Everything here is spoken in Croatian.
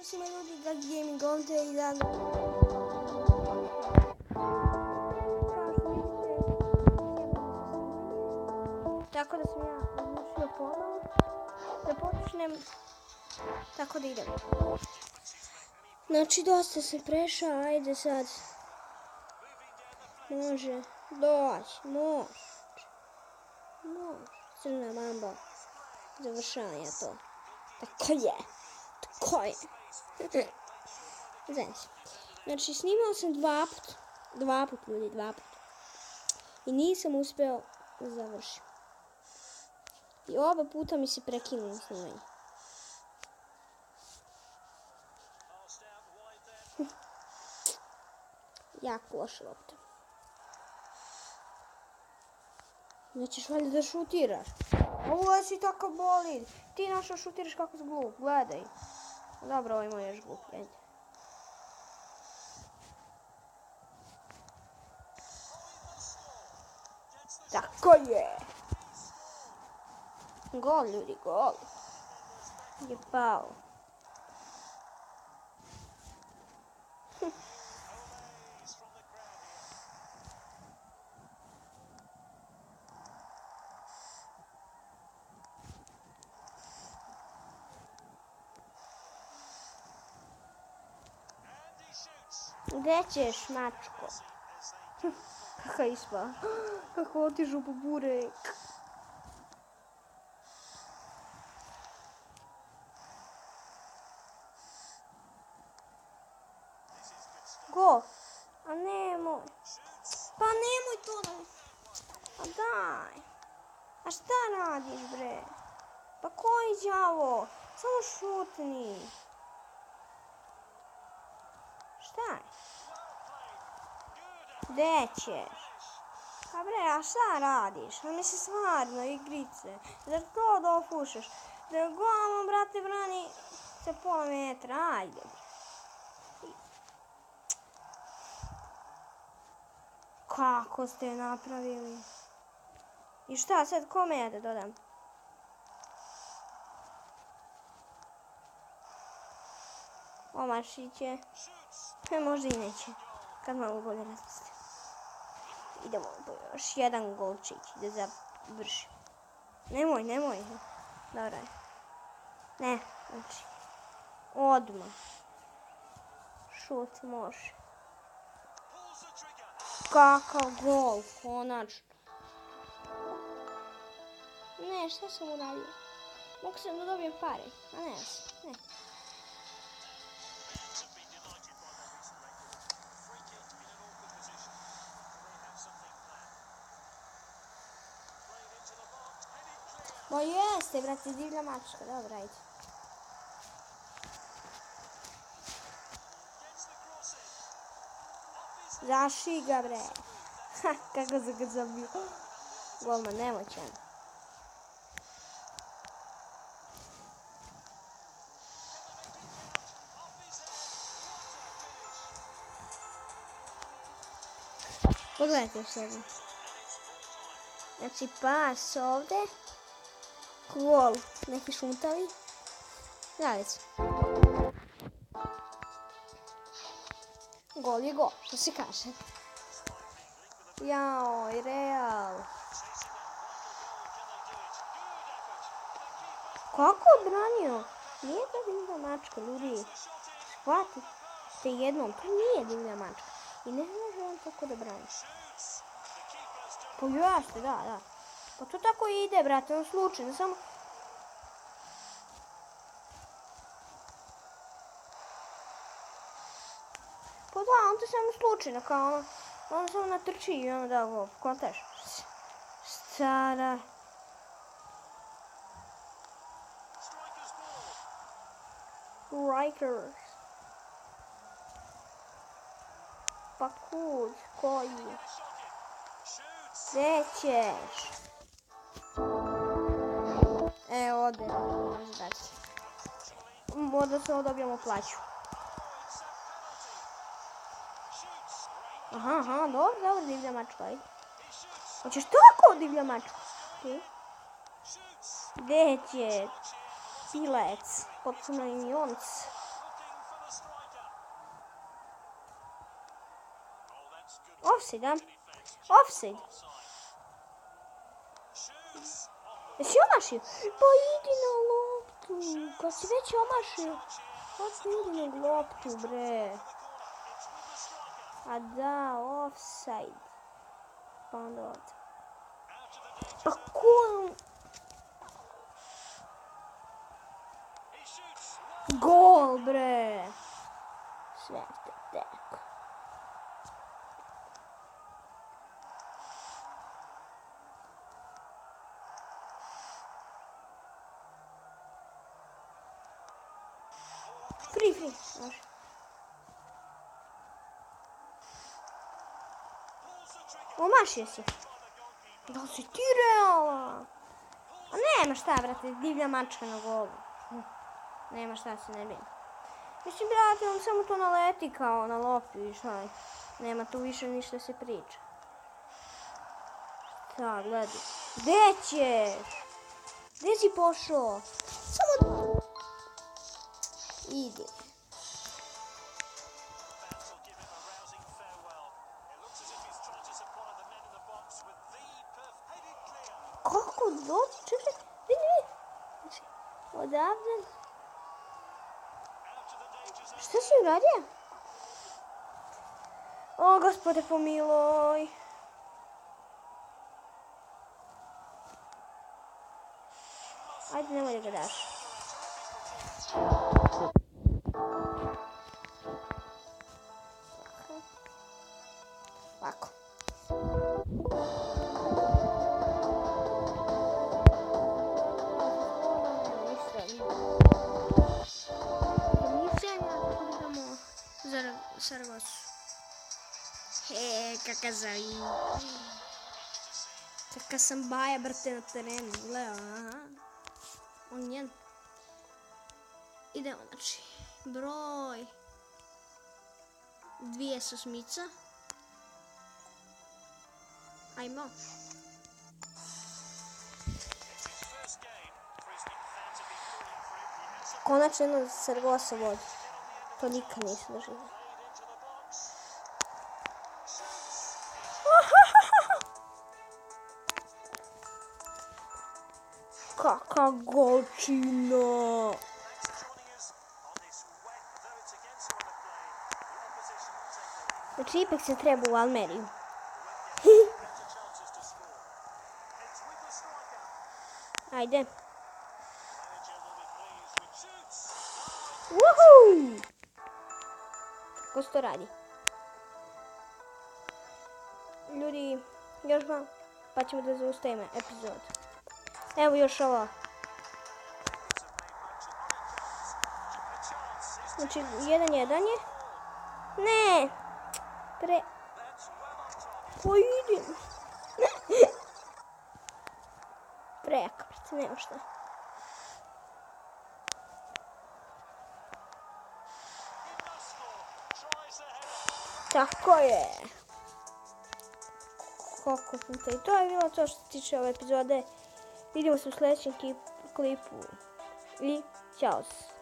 Pozdrav svima ljudi, dragi gaming ovdje i da... Tako da sam ja odlučio ponovo da počnem, tako da idemo. Znači dosta se prešao, ajde sad. Može doći, može. Crna mamba. Završavam ja to. Tako je. Znači snimao sam dva put ljudi. I nisam uspio da završim. I oba puta mi se prekinulo snimanje. Jako loša lopta. Nećeš valjda da šutiraš. Ovo si tako boli. Ti našao šutiraš kako si glup. Gledaj. Dobro, ovo je moj još glup. Ajde. Tako je. Gol ljudi, gol. Je pao. Gdje ćeš, mačko? Kako ispao? Kako otižu po burek? Go! A nemoj! Pa nemoj to da... A daj! A šta radiš bre? Pa koji đavo? Samo šutni! Šta je? Gdje ćeš? Pa bre, a šta radiš? A mi se stvarno igrice. Zar to dopuštaš? Da golom, brate, brani se pola metra. Ajde. Kako ste napravili? I šta sad, kome ja da dodam? Omašić je. Možda i neće. Kad malo bolje razmislim. Idemo po još jedan golčić da završim. Nemoj. Dobro je. Ne, znači. Odmah. Šut može. Kakav gol, konačno. Ne, šta sam uradio? Mogu sam da dobijem pare, a ne. Ma jeste, brate, divlja mačka, dobro, ajde. Zaši ga, bre. Ha, kako sam ga zabio. Golman, nemoćan. Pogledajte još jedno. Znači, pas ovdje. Gol, neki šuntavi. Zavic. Gol je gol, što se kaže. Jao, Real. Kako odbranio? Nije to divlja mačka, ljudi. Shvatite jednom, to nije divlja mačka. I ne može on tako da brani. Pogledašte, da. Pa to tako ide, brate, on slučajno, samo... Pa da, on to samo slučajno, kao ono... On samo natrči i ono da go, kontaš. Stara... Rikers. Pa kud, koji? Gdje ćeš? Ode. Možda samo dobijemo plaću. Aha, dobro, divlja mačka, ajde. Hoćeš tako divlja mačka? Gdje će? Pilec, potpuno injonc. Offside, da? Offside. Jesi omašio? Pa idi na loptu. Kad si već omašio, pa idi na loptu, bre. A da, offside. Pa onda ovdje. Pa ko? Gol, bre. Sve te teko. Free. Može. Omašio si. Da li si ti realan? A nema šta, brate, divlja mačka na golu. Nema šta se ne bim. Mislim, brate, on samo to naleti kao na loptu i šta. Nema tu više ništa se priča. Šta, gledaj. Gdje ćeš? Gdje si pošao? Samo... Idi. Kako dođe? Čekaj, vidi. Odavde. Šta si uradio? O, Gospode pomiloj. Ajde, nemoj da ga daš. Ovako. Saragosu. Kaka zavi. Kaka sam baja, brate, na terenu. Gleda, aha. On njen. Idemo, znači. Broj. 2 Ajmo. Konačno jedno Saragosa vodi. To nikad nisu doživjeli. Kaka golčina! Znači, ipak se treba u Almeriju. Ajde. Uhu! Kako se to radi? Ljudi, još malo, pa ćemo da zaustavimo epizod. Evo još ovo. Znači, 1-1 je. Ne! Pa idem. Prejaka, nema šta. Tako je. Kako puta. I to je bilo to što se tiče ove epizode. Vidimo se u sljedećem klipu. I ćao.